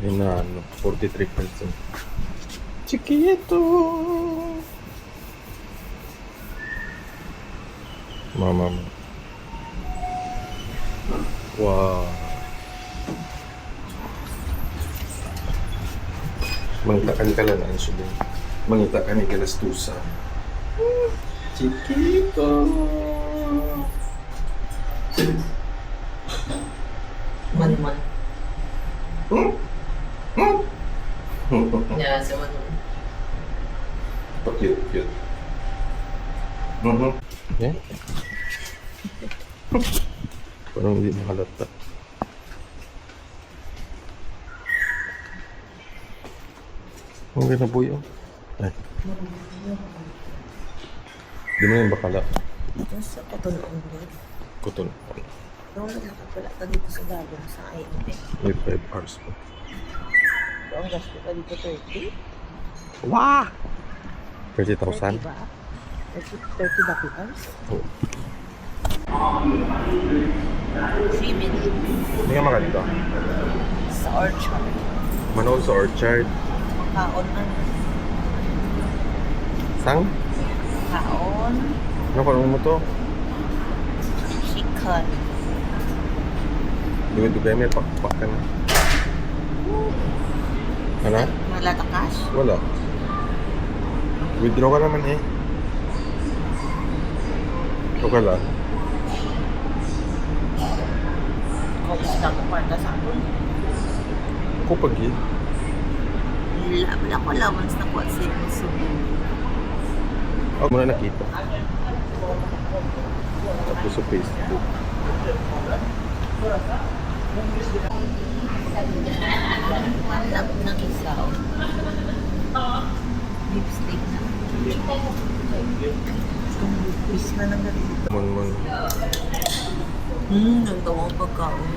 Yun na, 43%. Chiquito! Mama mo. Wow. Mangita ka ni Kalalaan siya din. Mangita ka ni Kalastusa. Chiquito! Man. Hmm? Yeah, si Man. Pa-cute. Yeah? Parang hindi makalata. Ang ganda po yun. Ay. Di mo na yung bakala. Sa katulong din. Kuton. Noong nalakad pala ka dito sa Dagon sa INT. May 5 hours po. So, ang gasto ka dito 30? Wow! 30 30,000? ba? 30 ba hours? Oo. 3 minutes. Hindi nga makalita. Sa Orchard. Manood sa Orchard. Kaon ano? Sang? Kaon. Ano ka mo to? Chicken. Dugay-dugay may pakpak ka na. Ano? Wala ka cash? Wala. Withdraw ka naman eh. Ito ka lang. Kamusta ko para sa akin? Ako pag yun. Wala ko allowance na po sa so. Ako muna nakita. Tapos sa Facebook. Lap ng isaw. Lipstick na. Lipis na ng ganito. Mon. Nagtawa ang pagkaon.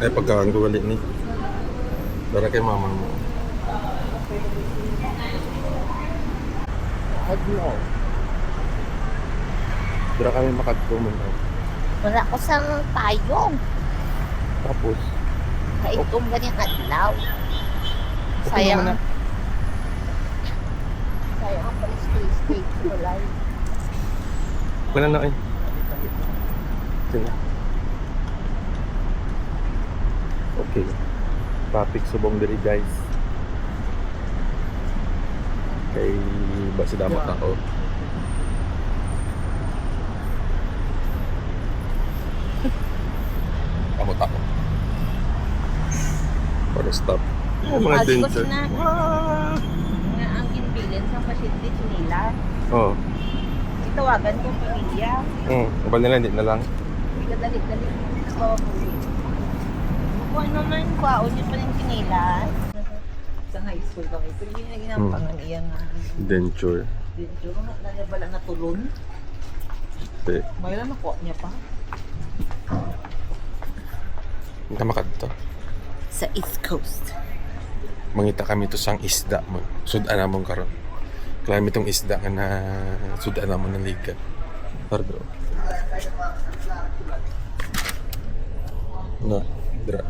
Ay, pagkaan ko galit ni. Dara kay mama mo. Adlaw. Dara kami makadto mo na. Wala ko sang payong. Tapos, Kaitong ganyang adlaw. okay Sayang. naman na. Sayang ang pala-stay kulay. Okay na eh. Sige. Okay. Topic subong diri guys. Kay basi damot ako. Damot ako. Para stop. Oh, mga Agi ko danger. sina. Nga ang ginbilin sa pasyente nila. Oo. Itawagan ko pamilya. Abal nila, hindi na lang. Hindi ka dalit-dalit. Kung ano man, kwaon yun pa rin sinilas. Sa high school kami. Pero hindi na ginapangan iya nga. Denture. Dito, nalabala na tulon. Hindi. Mayroon nakuha niya pa. Hindi ka makadto. Sa East Coast. Mangita kami to sang isda mo. Sudan namon karon. Klami tong isda nga na sudan namon ng liga. Pardon. No, dra.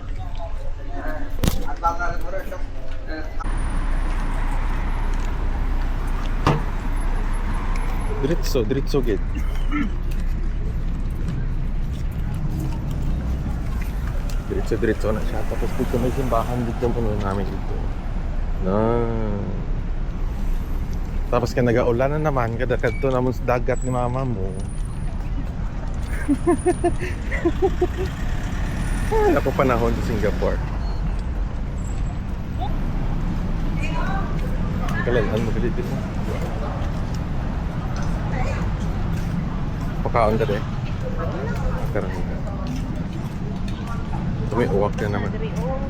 Diretso gid. Diretso na siya. Tapos dito may simbahan dito puno namin dito. Na. Tapos ka nag-aulan na naman, kada kadto namon sa dagat ni mama mo. Wala ko panahon sa Singapore. Kailan mo dito mo? Pakaon ka de. Karang ka. May uwak ka naman.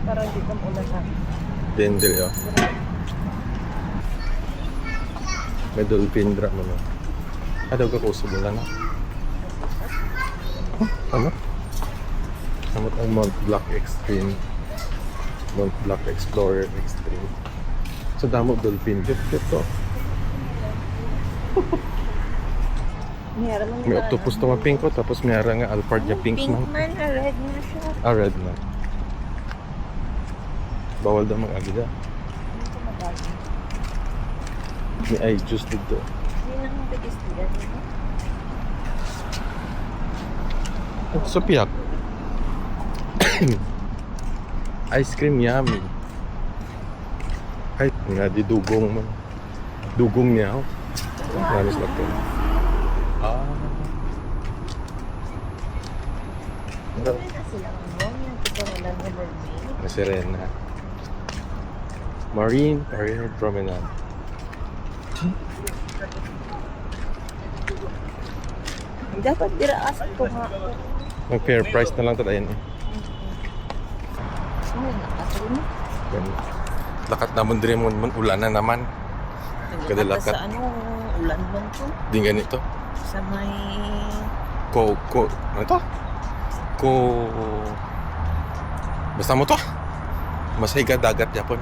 Para hindi ka maulasan. Dendri oh. May dolphin drop mo no. Daw ka kuso mo lang. Ano? Samot ang Mont Blanc Extreme. Mont Blanc Explorer Extreme. So damo dolphin. Cute to. May octopus to nga pink ko. Tapos may ara nga alphard niya pink Pink man. man, red na siya. Ah, red na. Bawal daw mag-agida. Hindi ko magagi. May ay juice dito. Hindi naman pedestrian. So piyak. Ice cream yummy. Ay, nga di dugong man. Dugong niya ako. Namis lang to. Ah. Hindi na sila ang yung tuturulan ni Mermaid. Na Serena. Marine Parade Promenade. Dapat diraasan ko nga. Ang fair price na lang ito. Ayan eh. Ay, nakasal mo. Ganun. Lakat naman din mo. Ulan na naman. Kada lakat. Sa ano, ulan man to. Di ganito. Sa may... Ano to? Basta mo to. Mas higa dagat yapon.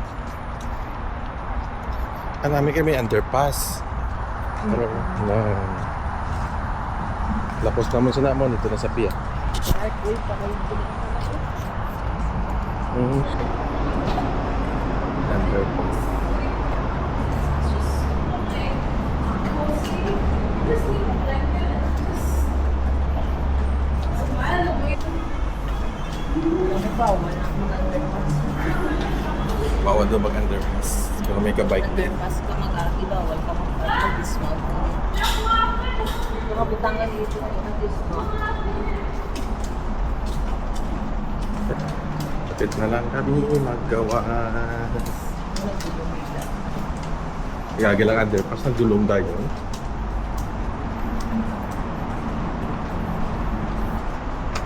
Namin kami underpass. Pero, no. Lapos naman sa namon. Ito na sa piya. Parkway pa kayo din. Underpass. Ano ba? Wala akong underpass. Bawal daw mag-underpass. Pero may ka-bike din. Underpass ka mag-agi, bawal ka mag-dismount. Makabutang ka dito mag-dismount. Kapit na lang kami maggawa. Gagi lang underpass. Nagdulong tayo.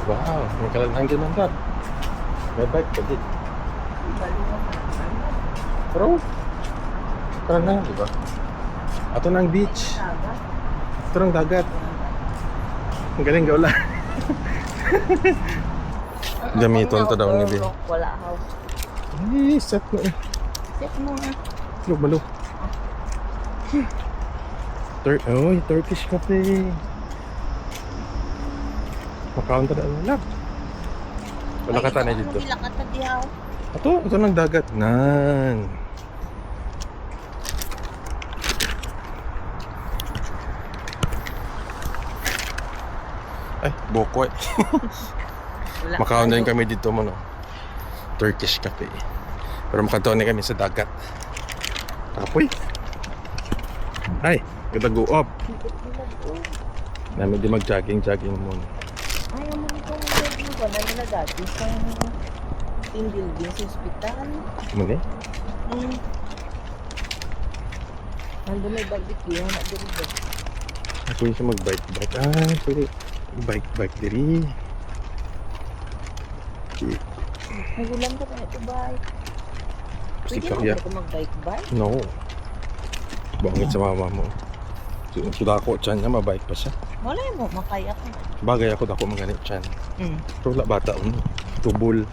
Wow, may kalanang ganun ka. May bike ka din. Pero, tara na, di ba? Ato na ang beach. Ito ng dagat. Ang galing gaula. Gamiton to daw ni Bill. Wala house. Ay, set mo eh. Set mo nga. Lug malo. Oy, Turkish cafe. Makaunta na lang. Wala ka tanay dito. Wala ka dihaw. Ito ng dagat. Nan. Ay, boko eh. Makaon din kami dito mo no. Turkish cafe. Pero makataon na kami sa dagat. Apoy. Ay, ganda go up. Namin di mag-jogging muna. Ayaw mo itong building ko na nila dati sa team building sa hospital. Muna eh. Nandun may barbecue, na dito. Ako yung siya mag-bike. Ah, sorry. Bike diri. Nagulan ko na ito bike. Pwede Ikaw, mo yeah. ko mag-bike? No. Bangit sa mama mo. Suda ko tiyan niya, mabike pa siya. Wala mo, makaya ko. Bagay ako dako maganit tiyan. Pero wala bata tubol.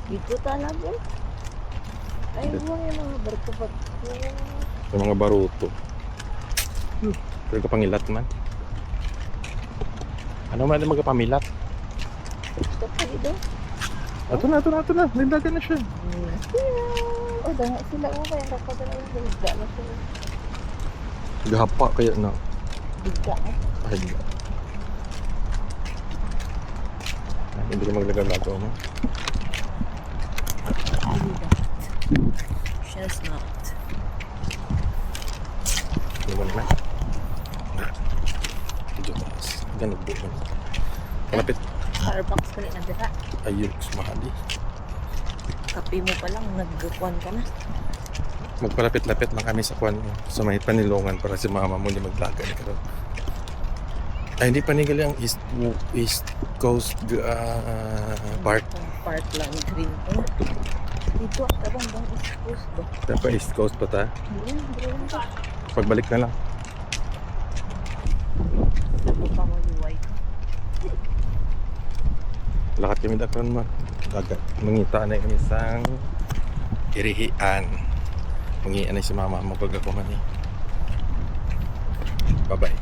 Dito talaga. Ay, huwag yung mga barko-barko. Yung mga baruto. Pero kapangilat man. Ano man ang magpamilat? Gusto pa dito. Ato na. Lindagan na siya. O, dahil sila ko kaya nakapadala yung bigla na sila. Gahapa kaya na. Bigla. Ay, hindi ko maglaga-lago mo. She's not. Iwan na. Medyo taas. Ganun po siya. Kalapit. Starbucks ka rin na dira. Ayun, mahali. Kape mo pa lang, nagkukuhan ka na. Magpalapit-lapit lang kami sa kwan mo. Sa may panilungan para si mama mo hindi maglaga ni karon. Ay, hindi panigali ang East Coast Park. Park lang, green ko. Dito at abang bang East Coast ba? Dapat East Coast pa ta. Green ko. Pagbalik na lang. Ito pa mo liway. Lakat kami dakron mo. Dagat. Mangita na kami sang irihian. Mangian na si mama mo pag ako man eh. Bye-bye.